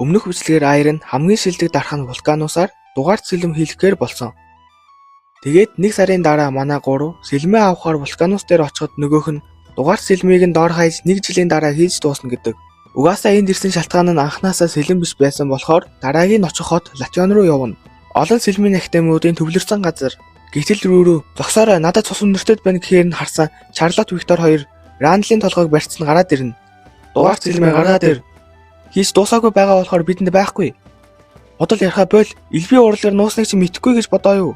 Өмнөх бичлэгээр Аяр нь хамгийн шилдэг дархан вулканусаар дугаарт сэлэм хийлгэхээр болсон. Тэгээд нэг сарын дараа манай гурав сэлмээ авахаар вулканус дээр очиход нөгөөх нь дугаарт сэлмийг нь доор хаяж 1 жилийн дараа хийж дуусна гэдэг. Угаасаа энд ирсэн шалтгаан нь анханасаа сэлэм биш байсан болохоор дараагийн очих хот Латвиан руу явна. Олон сэлмийн ахтемуудын төвлөрсөн газар. Гэтэл рүү зогсоорой надад цус өнөртөд байна гэхээр нь харсан Шарлот Виктор хоёр Рандлын толгойг барьцсан гараад ирнэ. Дугаарт сэлмээ гаргаад ир. Хийж дуусаагүй байгаа болохоор бидэнд байхгүй. Бодол ярихаа бол элбий уурлаар нуусныг чи мэдэхгүй гэж бодоо юу?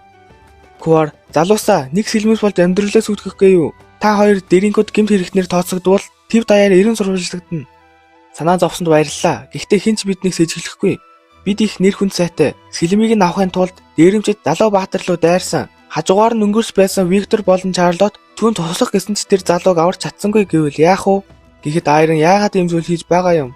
Куар залуусаа нэг сэлмэс болж амьдралаа сүтгэхгүй юу? Та хоёр дэринкүүд гэмт хэрэгтнэр тооцогдвол төв даяар 90 сурвалжлагдана. Санаа зовсонд баярлалаа. Гэхдээ хэн ч биднийг сэжиглэхгүй. Бид их нэр хүнд сайтай. Сэлмийг нь авахын тулд дээрэмчэд залуу баатар руу дайрсан. Хажуугаар нь өнгөрч байсан Виктор болон Шарлот түүнд туслах гэсэн ч тэр залууг аварч чадсангүй гэвэл яах вэ? Гэхдээ Аяр нь яагаад ийм зүйл хийж байгаа юм?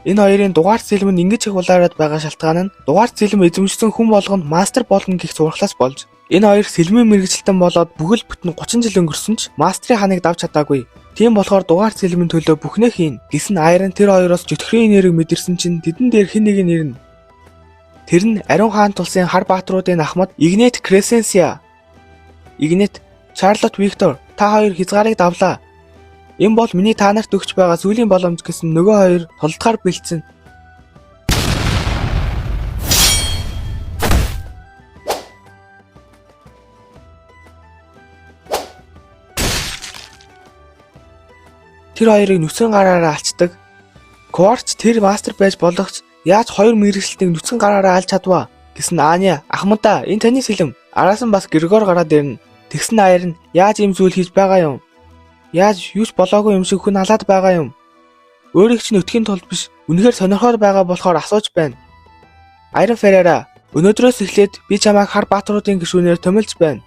Энэ хоёрын дугаарт сэлэм нь ингэж их улаарад байгаа шалтгаан нь дугаарт сэлэм эзэмшсэн хүн болгонд мастер болно гэх сургалаас болж энэ хоёр сэлмийн мэргэжилтэн болоод бүхэл бүтэн 30 жил өнгөрсөн ч мастрын ханыг давж чадаагүй. Тийм болохоор дугаарт сэлмийн төлөө бүхнээ хийн. Гэсэн Аяр нь тэр хоёроос чөтгөрийн нэрийг мэдэрсэн чинь тэдэн дээр хэн нэг нь ирнэ. Тэр нь Ариун хаан тулсын хар баатруудын ахмад Игнет Кресенсия. Игнет, Шарлот Виктор та хоёр хязгаарыг давлаа. Энэ бол миний та нарт өгч байгаа сүүлийн боломж гэсэн нөгөө хоёр толдохоор бэлдсэн. Тэр хоёрыг нүцгэн гараараа алчдаг. Кварц тэр мастер байж болохч яаж хоёр мэргэжилтийг нүцгэн гараараа алж чадваа гэсэн Аня ахмадаа энэ таны сэлэм. Араас нь бас Григор гараад ирнэ. Тэгсэн Аяр нь яаж ийм зүйл хийж байгаа юм? Яаж юуч болоогүй юм шиг хүн алаад байгаа юм? Өөрийг чинь өтхийн тулд биш, үнэхээр сонирхоод байгаа болохоор асууж байна. Аяр Ферера, өнөөдрөөс эхлээд би чамайг хар баатруудын гишүүнээр томилж байна.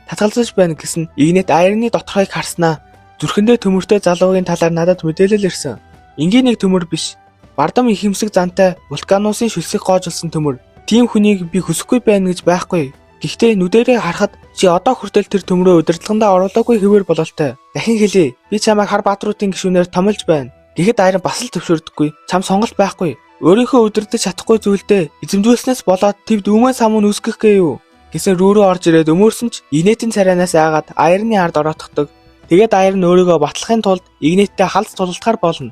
Татгалзаж байна гэсэн Игнет Аярны доторхойг харснаа зүрхэндээ төмөртэй залуугийн талаар надад мэдээлэл ирсэн. Ингийн нэг төмөр биш. Бардам ихэмсэг зантай вулканусын шүлсийг гоожилсон төмөр. Тийм хүнийг би хүсэхгүй байна гэж байхгүй. Гэхдээ нүдэрээ харахад чи одоо хүртэл тэр төмрөө удирдлагандаа оруулаагүй хэвээр бололтой. Дахин хэлье. Би чамайг хар баатруудын гишүүнээр томилж байна. Тэгэхэд Аяр бас л төвшөрдөггүй. Чам сонголт байхгүй. Өөрийнхөө удирдах чадахгүй зүйлдээ эзэмдүүлснээс болоод тэвд өмнө самун үсгэх гээ юу? Гэсэн рүүрөө орж ирээд өмөрсөн ч Игнетийн царайнаас айгаад Аярны ард ороотгдог. Тэгээд Аяр нь өөрийгөө батлахын тулд Игнеттэй халз тулалдахаар болно.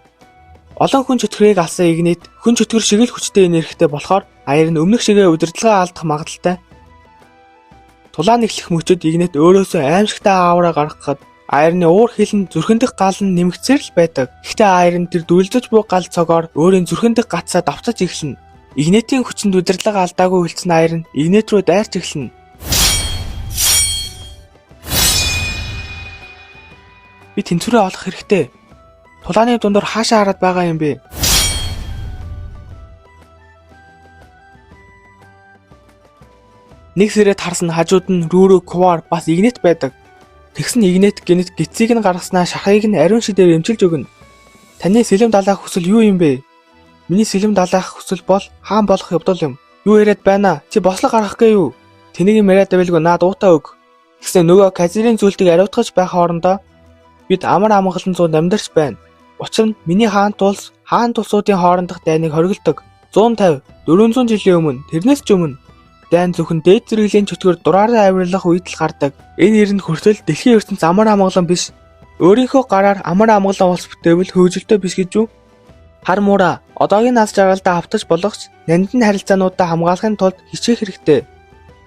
Олон хүн чөтгөрийг алсан Игнет хүн чөтгөр шиг л хүчтэй энергитэй болохоор Аяр нь өмнөх шигээ удирдлагаа алдах магадaltaй. Тулаан эхлэх мөчөд Игнет өөрөөсөө аимшигтай аавраа гаргахад Аярны уур хилэн зүрхэн дэх гал нь нэмэгцээр л байдаг. Гэхдээ Аяр нь тэр дүлдэж буй гал цогоор өөрийн зүрхэн дэх гацаа давтаж эхэлнэ. Игнетийн хүчинд удирдлага алдаагүй үлдсэн Аяр нь Игнет рүү дайрч эхэлнэ. Би тэнцвэрээ олох хэрэгтэй. Тулааны дундор хаашаа хараад байгаа юм бэ? Нэг сэрэд харсан хажууд нь Рүүрө Квар бас Игнет байдаг. Тэгсэн Игнет гинэт гисцийг нь гаргаснаа шахыг нь ариун шидээр эмчилж өгнө. Таны сэлэм далаах хүсэл юу юм бэ? Миний сэлэм далаах хүсэл бол хаан болох явдал юм. Юу яриад байна? Чи бослог гаргах гээ юу? Тэнийг яриад байвалгүй наад уутаа өг. Тэгсэн нөгөө Казирийн зүйлтийг ариутгаж байх хоорондоо бид амар амгалан зуунд амьдарч байна. Учир нь миний хаан тулсуудын хоорондох дайныг хориглодог. 150, 400 жилийн өмнө, тэрнээс ч өмнө дайн зөвхөн дээд зэрэглэлийн чөтгөр дураараа авирлах үед л гардаг. Энэ ирэнд хүртэл дэлхийн ертөнц амар амгалан биш. Өөрийнхөө гараар амар амгалан улс бүтээвэл хөөжилтөө биш гэж юу? Хар муура, одоогийн аз жаргалдаа автаж болохч нандин харилцаануудаа хамгаалахын тулд хичээх хэрэгтэй.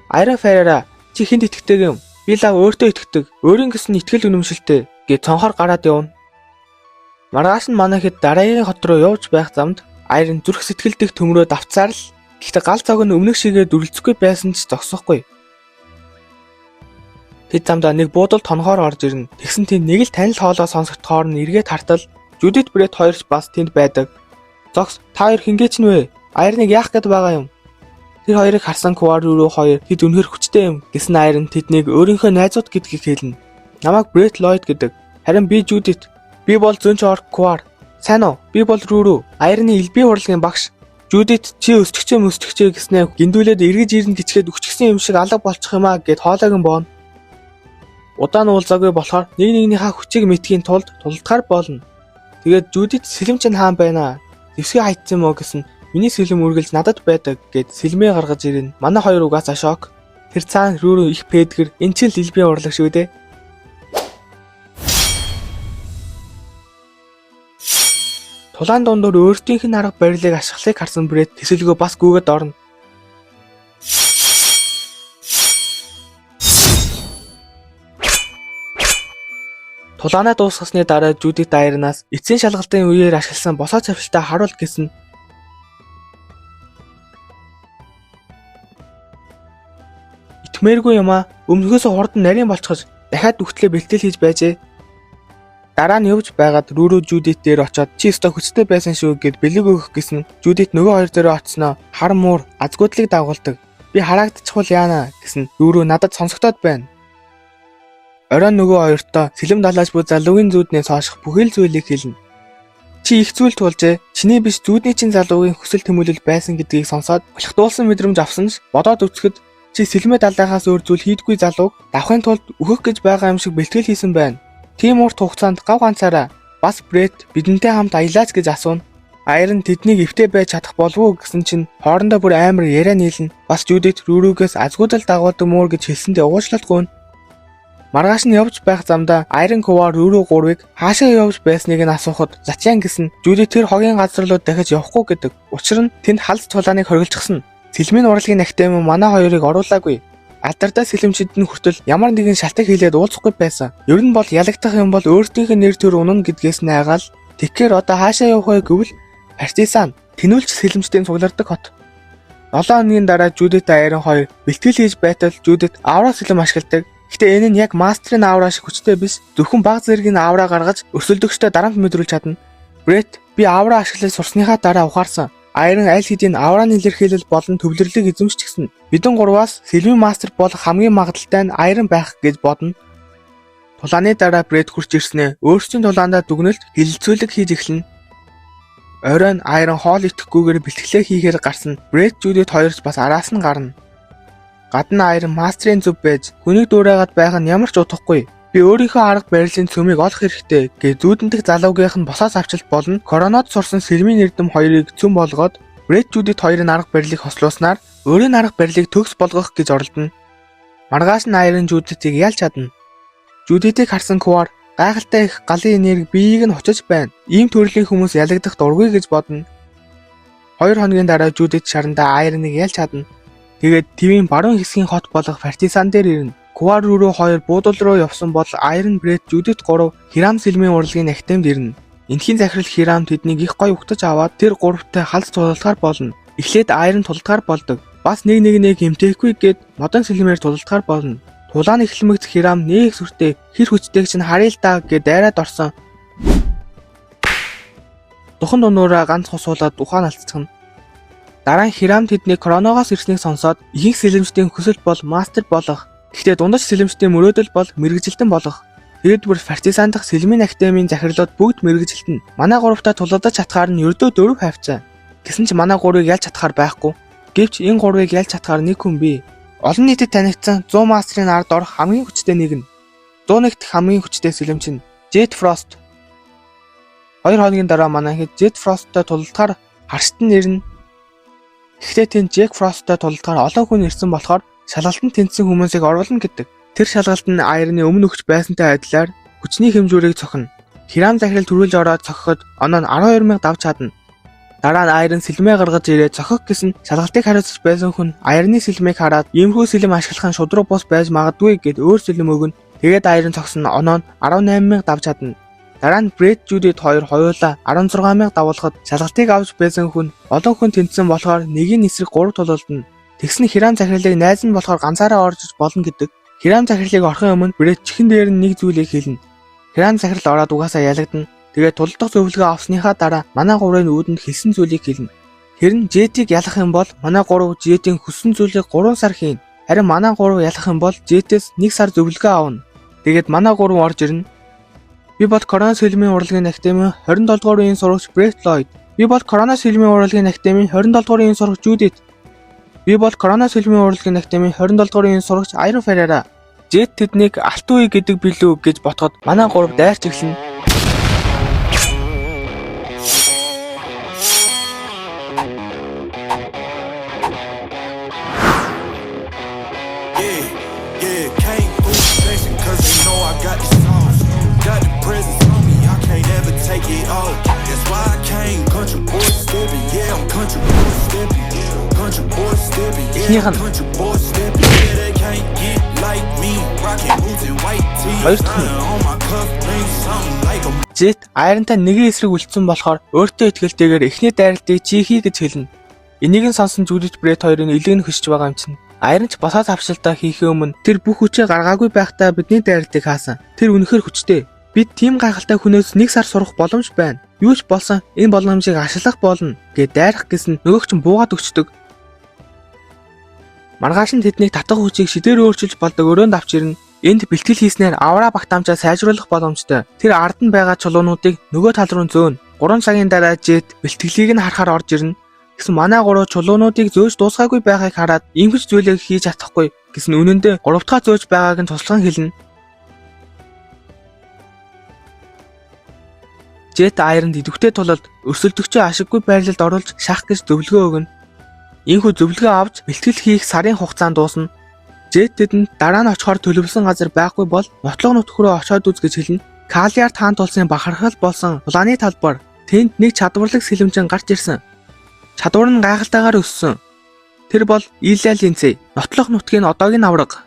Аяр Ферера, чи хэнд итгэдэг юм? Би лав өөртөө итгэдэг. Өөрийн гэсэн итгэл үнэмшилтэй гэж цонхоор гараад явна. Маргааш нь манай хэд дараагийн хот руу явж байх замд Аяр нь зүрх сэтгэл дэх төмрөө давцаар л гэхдээ гал цог нь өмнөх шигээ дүрлцэхгүй байсан ч зогсохгүй. Тэд замдаа нэг буудалд тонхоор орж ирнэ. Тэгсэн тэнд нэг л танил хоолой сонсогдохоор нь эргээд хартал Жудит Брэд хоёрч бас тэнд байдаг. Зогс, та хоёр хингээч нь вэ? Аярныг яах гээд байгаа юм? Тэр хоёрыг харсан Квар рүү хоёр хэд үнэхэр хүчтэй юм гэсэн Аяр нь тэднийг өөрийнхөө найзууд гэдгийг хэлнэ. Намайг Брэд Ллойд гэдэг. Харин би Жудит. Би бол зөнч орк Квар. Сайн уу? Би бол Рүүрүү. Аярны элбий урлагийн багш. Жудит чи өсчихчээ гэснээр гиндүүлээд эргэж ирнэ гिचгээд өчгсөн юм шиг алга болчих юм аа гэд хоолойг нь бооно. Удаан уулзаагүй болохоор нэг нэгнийхээ хүчийг мэдхийн тулд тулдахаар болно. Тэгээд Жудит сэлэмчин хаан байна. Зевсгээ хайцсан юм уу гэсэн Миний сэлэм үргэлж надад байдаг гэд сэлмээ гаргаж ирнэ. Манай хоёр угаасаа шок. Тэр цаана рүү их пэдгэр эн чинь лилбийн урлаг шүү дээ. Тулаан дундуур өөртөөх нь арга барилыг ашиглахыг харсан Брэд тэсэлгөө бас гүгээд орно. Тулаанаа дуусгасны дараа Жюдит Айрнаас эцсийн шалгалтын үеэр ашигласан босоо цавшилтаа харуул гэсэн. Итмээргүй юм аа. Өмнөхөөс хурдан нарийн болчихож дахиад үхтлээ бэлтгэл хийж байжээ. Дараа нь явж байгаад Рүрүү Жюдит дээр очиод чи өстө хүчтэй байсан шүү гэд бэлэг өгөх гэсэн. Жюдит нөгөө хоёр дээрээ очсноо хар муур азгуудлыг дагуулдаг. Би харагдчихвал яана гэсэн. Рүрүү надад сонсогдоод байна. Оройн нөгөө хоёртоо сэлэм далайч буй залуугийн зүүднээс хойших бүхэл зүйлийг хэлнэ. Чи их зүйл туулжээ. Чиний биш зүүдний чин залуугийн хүсэл тэмүүлэл байсан гэдгийг сонсоод булхтуулсан мэдрэмж авсан ч бодоод үзэхэд чи сэлмээ далайхаас өөр зүйл хийдгүй залууг давхын тулд өөхөх гэж байгаа юм шиг бэлтгэл хийсэн байна. Тийм урт хугацаанд гав ганцаараа бас Брэд бидэнтэй хамт аялаач гэж асууна. Айрн тэднийг эвтэй байж чадах болов уу гэсэн чинь хоорондоо бүр амар яриа нийлнэ. Бас Жюдит Рүрүүгээс азгуудал дагуулдаг муур гэж хэлсэндээ уучлалтгүй. Маргааш нь явж байх замдаа Айрон Ковар Рүрүү 3-ыг хаашаа явж байсныг нь асуухад Затян гэсэн Жюдит тэр хогийн газар руу дахиж явахгүй гэдэг. Учир нь тэнд халз тулааныг хоригдчихсан. Сэлмийн урлагийн нахтай юм манай хоёрыг оруулаагүй. Алдартай сэлэмчид нь хүртэл ямар нэгэн шалтак хийлээд уулзахгүй байсан. Ер нь бол ялагдах юм бол өөртөөх нь нэр төр унана гэдгээс найгаал. Тэгэхээр одоо хаашаа явах вэ гэвэл Партизан тэнүүлч сэлэмчдийн цуглардаг хот. 7 хоногийн дараа Жюдит Айрон хоёр бэлтгэл хийж байтал Жюдит авра сэлэм ашигладаг. Гэтэ энэ нь яг мастрын авра шиг хүчтэй биш. Зөвхөн баг зэргийн авра гаргаж өрсөлдөгчтэй дарамт мэдрүүлж чадна. Брэд би авра ашиглаж сурсныхаа дараа ухаарсан. Айрон аль хэдийн авраны илэрхийлэл болон төвлөрлөг эзэмшчихсэн. Бидэн гурваас сэлмийн мастер болох хамгийн магадлалтай нь Айрон байх гэж бодно. Тулааны дараа Брэд хурж ирснээр өөрсдийн тулаандаа дүгнэлт хилэлцүүлэг хийж эхэлнэ. Оройн Айрон хоол идэхгүйгээр бэлтгэлээ хийхээр гарсан Брэд Жюдит хоёрч бас араас нь гарна. Гадна Айрон мастрын зүв байж хүнийг дуурайгаад байх нь ямар ч утгагүй. Би өөрийнхөө арга барилын цөмийг олох хэрэгтэй гэж зүүдэнтэх залуугийнх нь босоос авчилт болно. Коронод сурсан сэлмийн эрдэм хоёрыг цөм болгоод Брэд Жюдит хоёрын арга барилыг хослуулснаар өөрийн арга барилыг төгс болгох гэж оролдоно. Маргааш нь Айрон Жюдитийг ялж чадна. Жюдитийг харсан Ковар гайхалтай их галын энерги биеийг нь хочиж байна. Ийм төрлийн хүмүүс ялагдах дургүй гэж бодно. 2 хоногийн дараа Жюдит шарандаа Айроныг ялж чадна. Тэгээд твийн баруун хэсгийн хот болох Партизан дээр ирнэ. Ковар руу 2 буудал руу явсан бол Айрон Брэд Жюдит 3 Хирам сэлмийн урлагийн нахтамд ирнэ. Энэхийн захирал Хирам тэднийг их гоё угтаж аваад тэр 3-тай халз тулалдахаар болно. Эхлээд Айрон тулалдахаар болдог. Бас нэг хэмтэхгүй гэд модон сэлмээр тулалдахаар болно. Тулааны эхлэмэгц Хирам нэг сүртэй хэр хүчтэйг чинь харъя л да гэд дайраад орсон. Духан дундуураа ганц хусуулаад ухаан алдчихна. Дараа нь Хирам тэдний Кроногоос ирснийг сонсоод ихэнх сэлэмчдийн хүсэл бол мастер болох. Гэхдээ дундаж сэлэмчдийн мөрөөдөл бол мэрэгжилтэн болох. Тэгэд бүр Партизан дахь сэлмийн академийн захирлууд бүгд мэрэгжилтэн. Манай гуравтаа тулалдаж чадхаар нь ердөө 4 хавцаа. Гэсэн ч манай 3-ыг ялж чадхаар байхгүй. Гэвч энэ 3-ыг ялж чадхаар нэг хүн бий. Олон нийтэд танигдсан 100 мастрын ард орох хамгийн хүчтэй нэг нь. 101 дахь хамгийн хүчтэй сэлэмч нь Jet Frost. 2 хоногийн дараа манай хэд Jet Frost-тай тулалдахаар харшид нь ирнэ. Гэхдээ тэнд Jack Frost-тай тулалдахаар олон хүн ирсэн болохоор шалгалтанд тэнцсэн хүмүүсийг оруулна гэдэг. Тэр шалгалт нь Айрны өмнө өгч байсантай адилаар хүчний хэмжүүрийг цохино. Хирам захирал төрүүлж ороод цохиход оноо нь 12,000 давж чадна. Дараа нь Айрон сэлмээ гаргаж ирээд цохих гэсэн шалгалтыг хариуцж байсан хүн Айрны сэлмийг хараад иймэрхүү сэлэм ашиглах нь шудраг бус байж магадгүй гэд өөр сэлэм өгнө. Тэгээд Айрон цогсон оноо нь 18,000 давж чадна. Дараа нь Брэд Жюдит хоёр хоёулаа 16,000 давуулахад шалгалтыг авч байсан хүн олон хүн тэнцсэн болохоор нэгийн эсрэг 3 тулалдана. Тэгсэн Хирам захирлыг найз нь болохоор ганцаараа орж болно гэдэг. Хирам захирлыг орохын өмнө Брэд чихэн дээр нь нэг зүйлийг хэлнэ. Хирам захирал ороод угаасаа ялагдана. Тэгээд тулалдах зөвлөгөө авсныхаа дараа манай 3-ын үүдэнд хэлсэн зүйлийг хэлнэ. Хэрэн Жетийг ялах юм бол манай 3 Жетийн хүссэн зүйлийг 3 сар хийн. Харин манай 3 ялах юм бол Жетээс 1 сар зөвлөгөө авна. Тэгээд манай 3 орж ирнэ. Би бол Корона сэлмийн урлагийн академийн 27 дугаар үеийн сурагч Брэд Ллойд. Би бол Корона сэлмийн урлагийн академийн 27 дугаар үеийн сурагч Жюдит. Би бол Корона сэлмийн урлагийн академийн 27 дугаар үеийн сурагч Айрон Феррера. Жет тэднийг алт үе гэдэг билүү гэж ботход манай 3 дайрч эхэлнэ. 'cause you know I got the sauce. Got the presence on me, I can't ever take it off. That's why I came country boy stepping. Yeah, I'm country boy stepping. Country boy stepping. Yeah, I'm country boy stepping. Yeah, they can't get like me. Rocking boots and white tee. On my cuff link, something like a Jet Iron-тай нэгэн эсрэг үлдсэн болохоор өөртөө итгэлтэйгээр эхний дайралтыг чи хий гэж хэлнэ. Энийг нь сонсон Жюлит Брэд хоёрын илэг нь хөсч байгаа юм чинь. Iron ч босоод авшилтаа хийхээ өмнө тэр бүх хүчээ гаргаагүй байхдаа бидний дайралтыг хаасан. Тэр үнэхээр хүчтэй. Бид тийм гайхалтай хүнээс нэг сар сурах боломж байна. Юу ч болсон энэ боломжийг ашиглах болно гэд дайрах гэсэн нөгөөч нь буугаад өгчдөг. Маргааш нь тэднийг татах хүчийг шидээр өөрчилж болдог өрөөнд авч ирнэ. Энд бэлтгэл хийснээр авраа багтаамжаа сайжруулах боломжтой. Тэр ард нь байгаа чулуунуудыг нөгөө тал руу зөөнө. 3 цагийн дараа Jet бэлтгэлийг нь харахаар орж ирнэ. Гэсэн манай гурав чулуунуудыг зөөж дуусгаагүй байгааг хараад ингэж зүйлийг хийж чадахгүй гэсэн үнэндээ 3 дахь зөөж байгааг нь туслан хэлнэ. Jet Iron-д идэвхтэй тулалд өрсөлдөгчөө ашиггүй байрлалд оруулж шах гэж зөвлөгөө өгнө. Ийхүү зөвлөгөө авч бэлтгэл хийх сарын хугацаанд дуусна. Jet тэдэнд дараа нь очихоор төлөвлөсөн газар байхгүй бол нотлог нутг руу очиод үз гэж хэлнэ. Калиар таан тулсын бахархал болсон улааны талбар тэнд нэг чадварлаг сэлэмжэн гарч ирсэн. Чадвар нь гайхалтайгаар өссөн. Тэр бол Илля Линдсей, нотлох нутгийн одоогийн авраг.